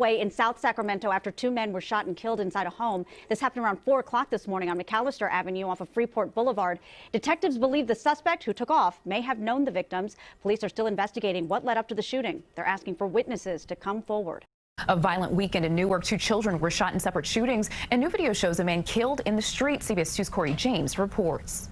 In South Sacramento after two men were shot and killed inside a home. This happened around 4 o'clock this morning on McAllister Avenue off of Freeport Boulevard. Detectives believe the suspect who took off may have known the victims. Police are still investigating what led up to the shooting. They're asking for witnesses to come forward. A violent weekend in Newark. Two children were shot in separate shootings, and new video shows a man killed in the street. CBS 2's Corey James reports.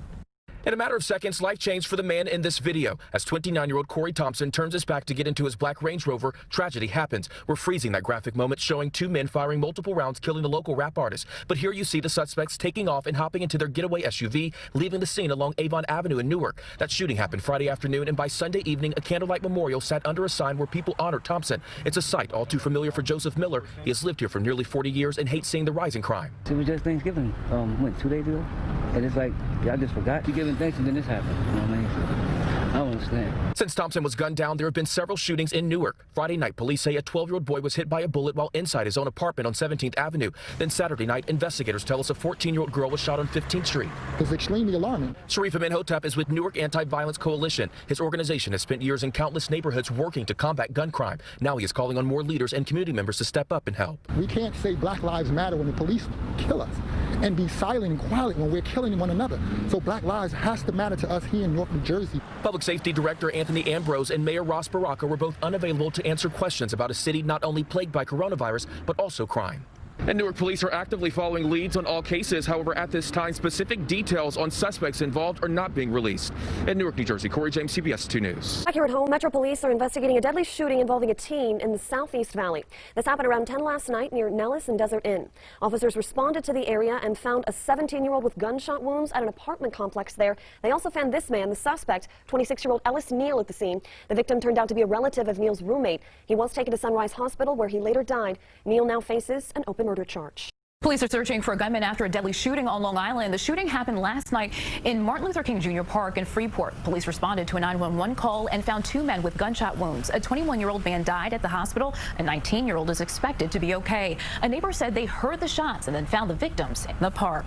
In a matter of seconds, life changed for the man in this video. As 29-year-old Corey Thompson turns his back to get into his black Range Rover, tragedy happens. We're freezing that graphic moment showing two men firing multiple rounds, killing the local rap artist. But here you see the suspects taking off and hopping into their getaway SUV, leaving the scene along Avon Avenue in Newark. That shooting happened Friday afternoon, and by Sunday evening, a candlelight memorial sat under a sign where people honored Thompson. It's a sight all too familiar for Joseph Miller. He has lived here for nearly 40 years and hates seeing the rising crime. It was just Thanksgiving, 2 days ago? And it's like, y'all just forgot to giving thanks and then this happened. You know what I mean? So, I don't understand. Since Thompson was gunned down, there have been several shootings in Newark. Friday night, police say a 12-year-old boy was hit by a bullet while inside his own apartment on 17th Avenue. Then Saturday night, investigators tell us a 14-year-old girl was shot on 15th Street. It's extremely alarming. Sharif Amenhotep is with Newark Anti-Violence Coalition. His organization has spent years in countless neighborhoods working to combat gun crime. Now he is calling on more leaders and community members to step up and help. We can't say Black Lives Matter when the police kill us and be silent and quiet when we're killing one another. So Black lives has to matter to us here in Newark, New Jersey. Public Safety Director Anthony Ambrose and Mayor Ross Baraka were both unavailable to answer questions about a city not only plagued by coronavirus, but also crime. And Newark police are actively following leads on all cases. However, at this time, specific details on suspects involved are not being released. In Newark, New Jersey, Corey James, CBS 2 News. Back here at home, Metro Police are investigating a deadly shooting involving a teen in the Southeast Valley. This happened around 10 last night near Nellis and Desert Inn. Officers responded to the area and found a 17-year-old with gunshot wounds at an apartment complex there. They also found this man, the suspect, 26-year-old Ellis Neal, at the scene. The victim turned out to be a relative of Neal's roommate. He was taken to Sunrise Hospital, where he later died. Neal now faces an open murder charge. Police are searching for a gunman after a deadly shooting on Long Island. The shooting happened last night in Martin Luther King Jr. Park in Freeport. Police responded to a 911 call and found two men with gunshot wounds. A 21-year-old man died at the hospital. A 19-year-old is expected to be okay. A neighbor said they heard the shots and then found the victims in the park.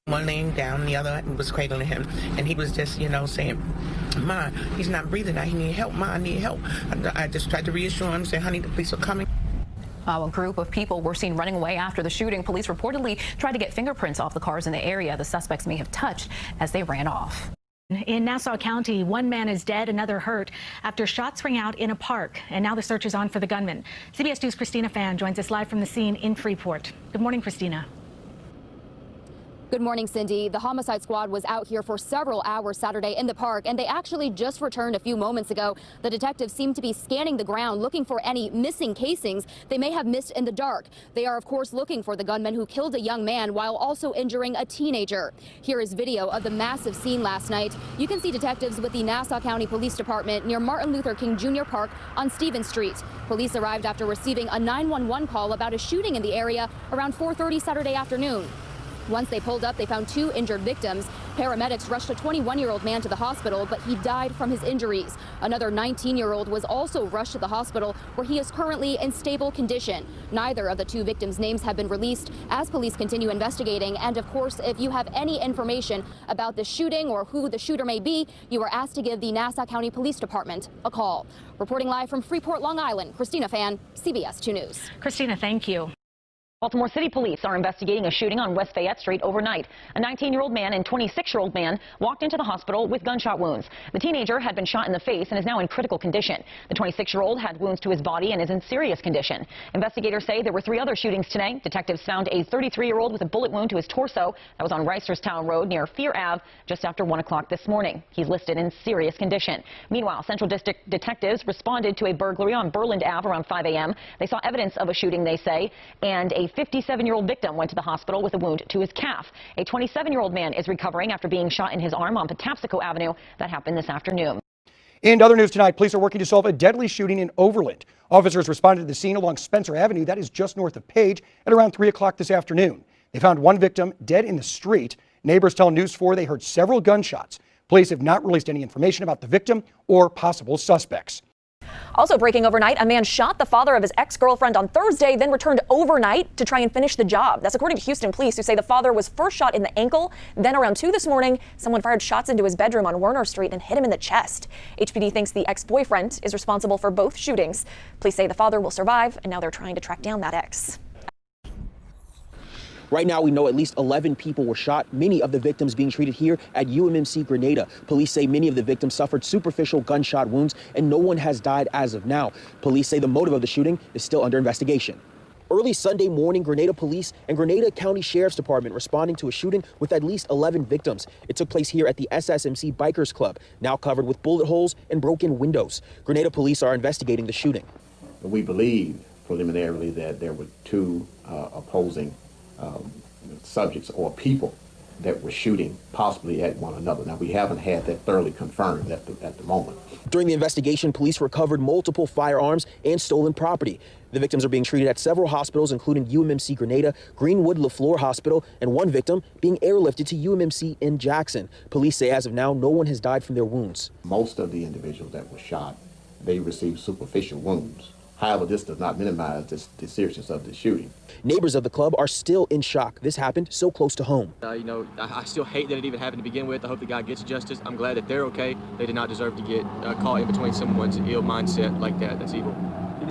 One laying down, the other was cradling him, and he was just, saying, "Ma, he's not breathing. I need help. Ma, I need help." I just tried to reassure him, say, "Honey, the police are coming." A group of people were seen running away after the shooting. Police reportedly tried to get fingerprints off the cars in the area the suspects may have touched as they ran off. In Nassau County, one man is dead, another hurt after shots rang out in a park. And now the search is on for the gunman. CBS 2's Christina Fan joins us live from the scene in Freeport. Good morning, Christina. Good morning, Cindy. The homicide squad was out here for several hours Saturday in the park, and they actually just returned a few moments ago. The detectives seem to be scanning the ground, looking for any missing casings they may have missed in the dark. They are, of course, looking for the gunman who killed a young man while also injuring a teenager. Here is video of the massive scene last night. You can see detectives with the Nassau County Police Department near Martin Luther King Jr. Park on Stevens Street. Police arrived after receiving a 911 call about a shooting in the area around 4:30 Saturday afternoon. Once they pulled up, they found two injured victims. Paramedics rushed a 21-year-old man to the hospital, but he died from his injuries. Another 19-year-old was also rushed to the hospital, where he is currently in stable condition. Neither of the two victims' names have been released as police continue investigating. And of course, if you have any information about the shooting or who the shooter may be, you are asked to give the Nassau County Police Department a call. Reporting live from Freeport, Long Island, Christina Fan, CBS 2 News. Christina, thank you. Baltimore City Police are investigating a shooting on West Fayette Street overnight. A 19-year-old man and 26-year-old man walked into the hospital with gunshot wounds. The teenager had been shot in the face and is now in critical condition. The 26-year-old had wounds to his body and is in serious condition. Investigators say there were 3 other shootings today. Detectives found a 33-year-old with a bullet wound to his torso. That was on Reisterstown Road near Fear Ave just after 1 o'clock this morning. He's listed in serious condition. Meanwhile, Central District detectives responded to a burglary on Berland Ave around 5 a.m. They saw evidence of a shooting, they say, and a 57-year-old victim went to the hospital with a wound to his calf. A 27-year-old man is recovering after being shot in his arm on Patapsco Avenue. That happened this afternoon. In other news tonight, police are working to solve a deadly shooting in Overland. Officers responded to the scene along Spencer Avenue, that is just north of Page, at around 3 o'clock this afternoon. They found one victim dead in the street. Neighbors tell News 4 they heard several gunshots. Police have not released any information about the victim or possible suspects. Also breaking overnight, a man shot the father of his ex-girlfriend on Thursday, then returned overnight to try and finish the job. That's according to Houston police, who say the father was first shot in the ankle. Then around 2 this morning, someone fired shots into his bedroom on Werner Street and hit him in the chest. HPD thinks the ex-boyfriend is responsible for both shootings. Police say the father will survive, and now they're trying to track down that ex. Right now, we know at least 11 people were shot, many of the victims being treated here at UMMC Grenada. Police say many of the victims suffered superficial gunshot wounds, and no one has died as of now. Police say the motive of the shooting is still under investigation. Early Sunday morning, Grenada Police and Grenada County Sheriff's Department responding to a shooting with at least 11 victims. It took place here at the SSMC Bikers Club, now covered with bullet holes and broken windows. Grenada Police are investigating the shooting. We believe preliminarily that there were two opposing subjects or people that were shooting possibly at one another. Now, we haven't had that thoroughly confirmed at the moment. During the investigation, police recovered multiple firearms and stolen property. The victims are being treated at several hospitals, including UMMC Grenada, Greenwood LaFleur Hospital, and one victim being airlifted to UMMC in Jackson. Police say as of now, no one has died from their wounds. Most of the individuals that were shot, they received superficial wounds. However, this does not minimize the seriousness of the shooting. Neighbors of the club are still in shock. This happened so close to home. I still hate that it even happened to begin with. I hope the guy gets justice. I'm glad that they're okay. They did not deserve to get caught in between someone's ill mindset like that. That's evil.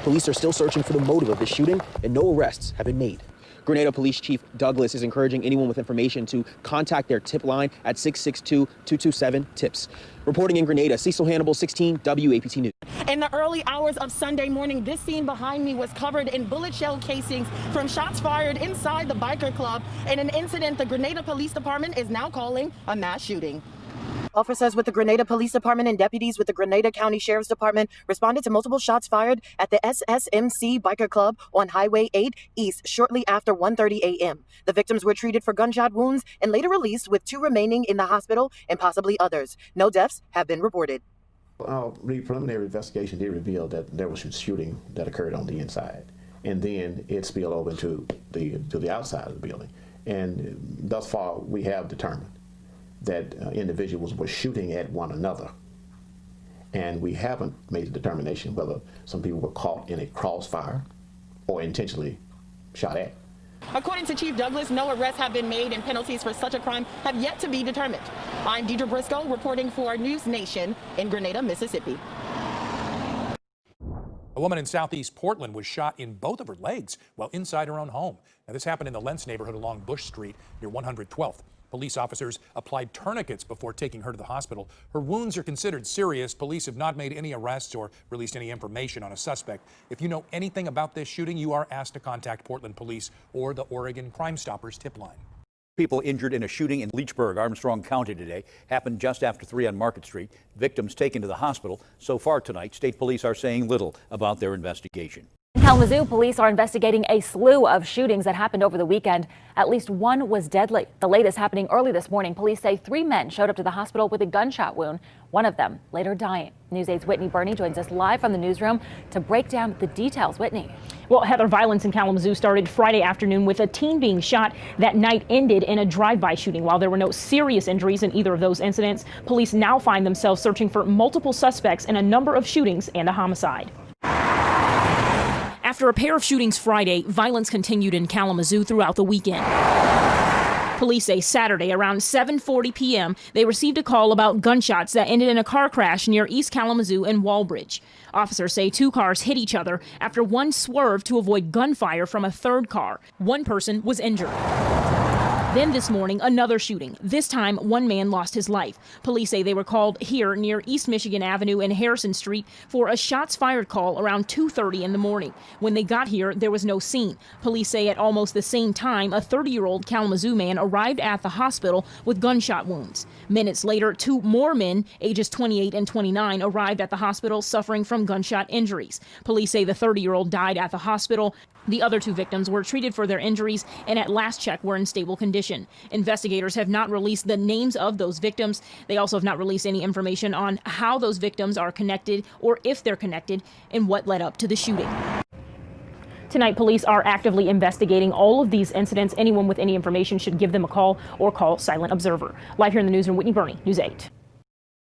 Police are still searching for the motive of this shooting, and no arrests have been made. Grenada Police Chief Douglas is encouraging anyone with information to contact their tip line at 662-227-TIPS. Reporting in Grenada, Cecil Hannibal, 16 WAPT News. In the early hours of Sunday morning, this scene behind me was covered in bullet shell casings from shots fired inside the biker club in an incident the Grenada Police Department is now calling a mass shooting. Officers with the Grenada Police Department and deputies with the Grenada County Sheriff's Department responded to multiple shots fired at the SSMC Biker Club on Highway 8 East shortly after 1:30 a.m. The victims were treated for gunshot wounds and later released, with 2 remaining in the hospital and possibly others. No deaths have been reported. The preliminary investigation did reveal that there was shooting that occurred on the inside, and then it spilled over into the outside of the building. And thus far, we have determined that individuals were shooting at one another. And we haven't made a determination whether some people were caught in a crossfire or intentionally shot at. According to Chief Douglas, no arrests have been made and penalties for such a crime have yet to be determined. I'm Deidre Briscoe reporting for News Nation in Grenada, Mississippi. A woman in southeast Portland was shot in both of her legs while inside her own home. Now, this happened in the Lentz neighborhood along Bush Street near 112th. Police officers applied tourniquets before taking her to the hospital. Her wounds are considered serious. Police have not made any arrests or released any information on a suspect. If you know anything about this shooting, you are asked to contact Portland Police or the Oregon Crime Stoppers tip line. People injured in a shooting in Leechburg, Armstrong County today. Happened just after 3 on Market Street. Victims taken to the hospital. So far tonight, state police are saying little about their investigation. In Kalamazoo, police are investigating a slew of shootings that happened over the weekend. At least one was deadly. The latest happening early this morning. Police say 3 men showed up to the hospital with a gunshot wound, one of them later dying. News 8's Whitney Burney joins us live from the newsroom to break down the details. Whitney. Well, Heather, violence in Kalamazoo started Friday afternoon with a teen being shot. That night ended in a drive-by shooting. While there were no serious injuries in either of those incidents, police now find themselves searching for multiple suspects in a number of shootings and a homicide. After a pair of shootings Friday, violence continued in Kalamazoo throughout the weekend. Police say Saturday around 7:40 p.m. they received a call about gunshots that ended in a car crash near East Kalamazoo and Walbridge. Officers say 2 cars hit each other after one swerved to avoid gunfire from a third car. One person was injured. Then this morning, another shooting. This time, one man lost his life. Police say they were called here near East Michigan Avenue and Harrison Street for a shots fired call around 2:30 in the morning. When they got here, there was no scene. Police say at almost the same time, a 30-year-old Kalamazoo man arrived at the hospital with gunshot wounds. Minutes later, 2 more men, ages 28 and 29, arrived at the hospital suffering from gunshot injuries. Police say the 30-year-old died at the hospital. The other 2 victims were treated for their injuries and at last check were in stable condition. Investigators have not released the names of those victims. They also have not released any information on how those victims are connected or if they're connected and what led up to the shooting. Tonight, police are actively investigating all of these incidents. Anyone with any information should give them a call or call Silent Observer. Live here in the newsroom, Whitney Burney, News 8.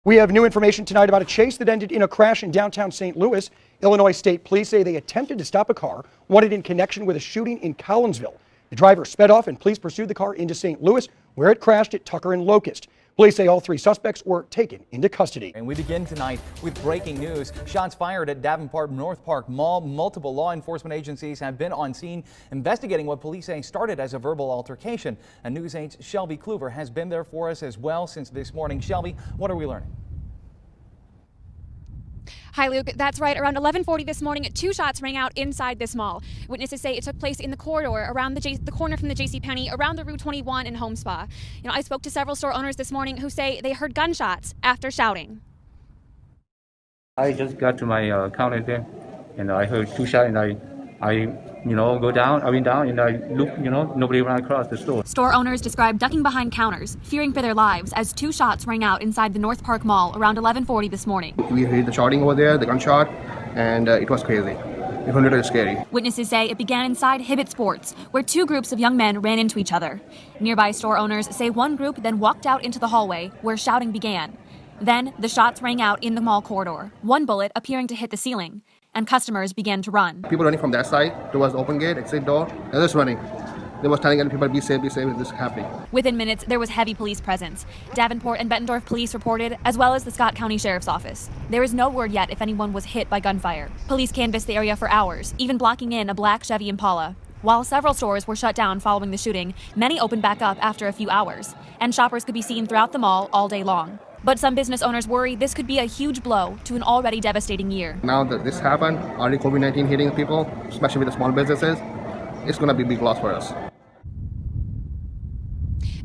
We have new information tonight about a chase that ended in a crash in downtown St. Louis. Illinois State Police say they attempted to stop a car wanted in connection with a shooting in Collinsville. The driver sped off and police pursued the car into St. Louis, where it crashed at Tucker and Locust. Police say all 3 suspects were taken into custody. And we begin tonight with breaking news. Shots fired at Davenport North Park Mall. Multiple law enforcement agencies have been on scene investigating what police say started as a verbal altercation. And News 8's Shelby Kluver has been there for us as well since this morning. Shelby, what are we learning? Hi, Luke. That's right. Around 11:40 this morning, 2 shots rang out inside this mall. Witnesses say it took place in the corridor around the corner from the JCPenney, around the Route 21 and Home Spa. I spoke to several store owners this morning who say they heard gunshots after shouting. I just got to my counter there, and I heard 2 shots, and I go down. I went down, and I look, nobody ran across the store. Store owners described ducking behind counters, fearing for their lives, as 2 shots rang out inside the North Park Mall around 11:40 this morning. We heard the shouting over there, the gunshot, and it was crazy. It was literally scary. Witnesses say it began inside Hibbett Sports, where 2 groups of young men ran into each other. Nearby store owners say one group then walked out into the hallway, where shouting began. Then the shots rang out in the mall corridor, one bullet appearing to hit the ceiling, and customers began to run. People running from that side towards the open gate, exit door, and just running. They were telling people, be safe, this is happening. Within minutes, there was heavy police presence. Davenport and Bettendorf police reported, as well as the Scott County Sheriff's Office. There is no word yet if anyone was hit by gunfire. Police canvassed the area for hours, even blocking in a black Chevy Impala. While several stores were shut down following the shooting, many opened back up after a few hours, and shoppers could be seen throughout the mall all day long. But some business owners worry this could be a huge blow to an already devastating year. Now that this happened, already COVID-19 hitting people, especially with the small businesses, it's going to be a big loss for us.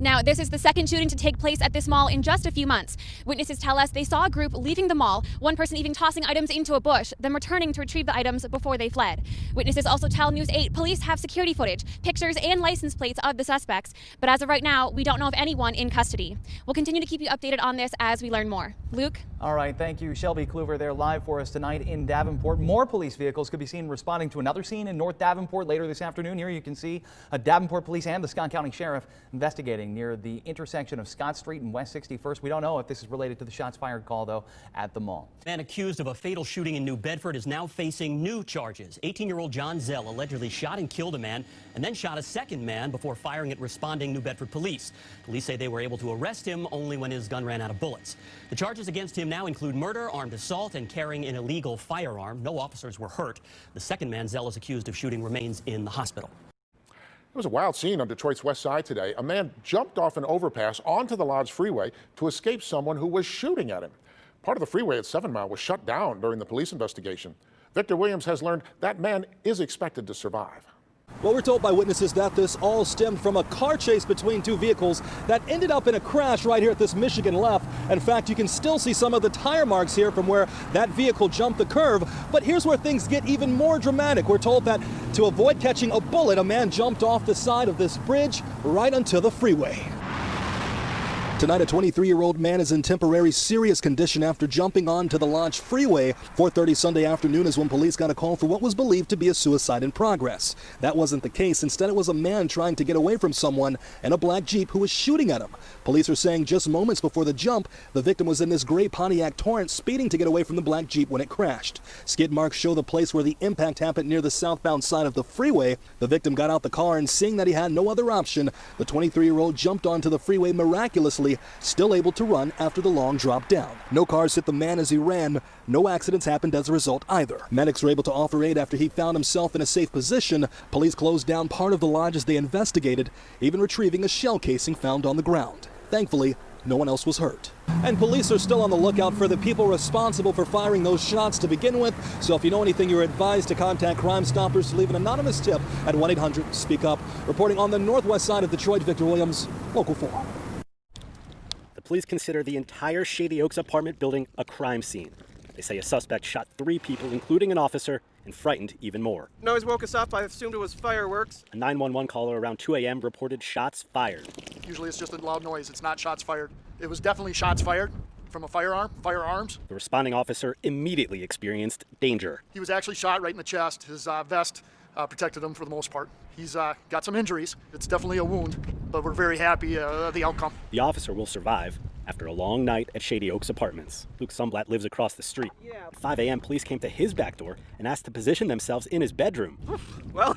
Now, this is the second shooting to take place at this mall in just a few months. Witnesses tell us they saw a group leaving the mall, one person even tossing items into a bush, then returning to retrieve the items before they fled. Witnesses also tell News 8 police have security footage, pictures, and license plates of the suspects. But as of right now, we don't know of anyone in custody. We'll continue to keep you updated on this as we learn more. Luke? All right, thank you. Shelby Kluver there live for us tonight in Davenport. More police vehicles could be seen responding to another scene in North Davenport later this afternoon. Here you can see Davenport Police and the Scott County Sheriff investigating near the intersection of Scott Street and West 61st. We don't know if this is related to the shots fired call, though, at the mall. A man accused of a fatal shooting in New Bedford is now facing new charges. 18-year-old John Zell allegedly shot and killed a man and then shot a second man before firing at responding New Bedford police. Police say they were able to arrest him only when his gun ran out of bullets. The charges against him now include murder, armed assault, and carrying an illegal firearm. No officers were hurt. The second man Zell is accused of shooting remains in the hospital. It was a wild scene on Detroit's west side today. A man jumped off an overpass onto the Lodge Freeway to escape someone who was shooting at him. Part of the freeway at 7 Mile was shut down during the police investigation. Victor Williams has learned that man is expected to survive. Well, we're told by witnesses that this all stemmed from a car chase between 2 vehicles that ended up in a crash right here at this Michigan left. In fact, you can still see some of the tire marks here from where that vehicle jumped the curve. But here's where things get even more dramatic. We're told that to avoid catching a bullet, a man jumped off the side of this bridge right onto the freeway. Tonight, a 23-year-old man is in temporary serious condition after jumping onto the Lodge Freeway. 4:30 Sunday afternoon is when police got a call for what was believed to be a suicide in progress. That wasn't the case. Instead, it was a man trying to get away from someone in a black Jeep who was shooting at him. Police are saying just moments before the jump, the victim was in this gray Pontiac Torrent speeding to get away from the black Jeep when it crashed. Skid marks show the place where the impact happened near the southbound side of the freeway. The victim got out the car and seeing that he had no other option, the 23-year-old jumped onto the freeway miraculously, still able to run after the long drop down. No cars hit the man as he ran. No accidents happened as a result either. Medics were able to offer aid after he found himself in a safe position. Police closed down part of the lodge as they investigated, even retrieving a shell casing found on the ground. Thankfully, no one else was hurt. And police are still on the lookout for the people responsible for firing those shots to begin with. So if you know anything, you're advised to contact Crime Stoppers to leave an anonymous tip at 1-800-SPEAK-UP. Reporting on the northwest side of Detroit, Victor Williams, Local 4. Police consider the entire Shady Oaks apartment building a crime scene. They say a suspect shot 3 people, including an officer, and frightened even more. Noise woke us up. I assumed it was fireworks. A 911 caller around 2 a.m. reported shots fired. Usually it's just a loud noise. It's not shots fired. It was definitely shots fired from a firearms. The responding officer immediately experienced danger. He was actually shot right in the chest. His vest protected him for the most part. He's got some injuries. It's definitely a wound, but we're very happy the outcome. The officer will survive. after a long night at Shady Oaks Apartments. Luke Sumblatt lives across the street. At 5 a.m., police came to his back door and asked to position themselves in his bedroom. Well,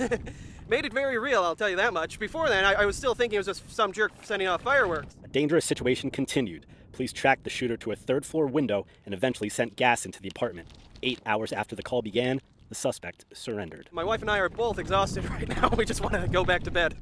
made it very real, I'll tell you that much. Before then, I was still thinking it was just some jerk sending off fireworks. A dangerous situation continued. Police tracked the shooter to a third-floor window and eventually sent gas into the apartment. 8 hours after the call began, the suspect surrendered. My wife and I are both exhausted right now. We just want to go back to bed.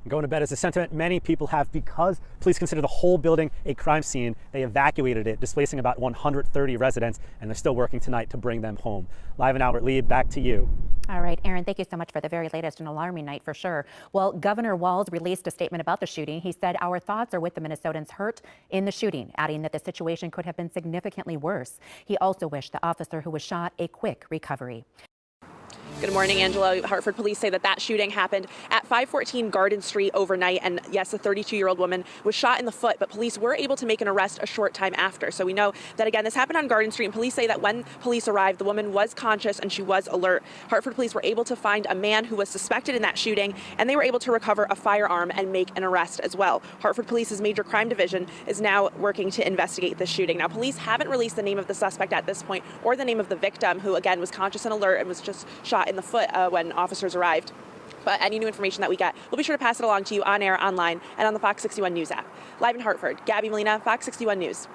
Going to bed is a sentiment many people have because police consider the whole building a crime scene. They evacuated it, displacing about 130 residents, and they're still working tonight to bring them home. Live in Albert Lee, back to you. All right, Aaron, thank you so much for the very latest and alarming night for sure. Well, Governor Walz released a statement about the shooting. He said, "Our thoughts are with the Minnesotans hurt in the shooting," adding that the situation could have been significantly worse. He also wished the officer who was shot a quick recovery. Good morning, Angela. Hartford police say that shooting happened at 514 Garden Street overnight. And yes, a 32-year-old woman was shot in the foot, but police were able to make an arrest a short time after. So we know that, again, this happened on Garden Street. And police say that when police arrived, the woman was conscious and she was alert. Hartford police were able to find a man who was suspected in that shooting, and they were able to recover a firearm and make an arrest as well. Hartford Police's Major Crime Division is now working to investigate this shooting. Now, police haven't released the name of the suspect at this point or the name of the victim, who, again, was conscious and alert and was just shot in the foot when officers arrived. But any new information that we get, we'll be sure to pass it along to you on air, online, and on the Fox 61 News app. Live in Hartford, Gabby Molina, Fox 61 News.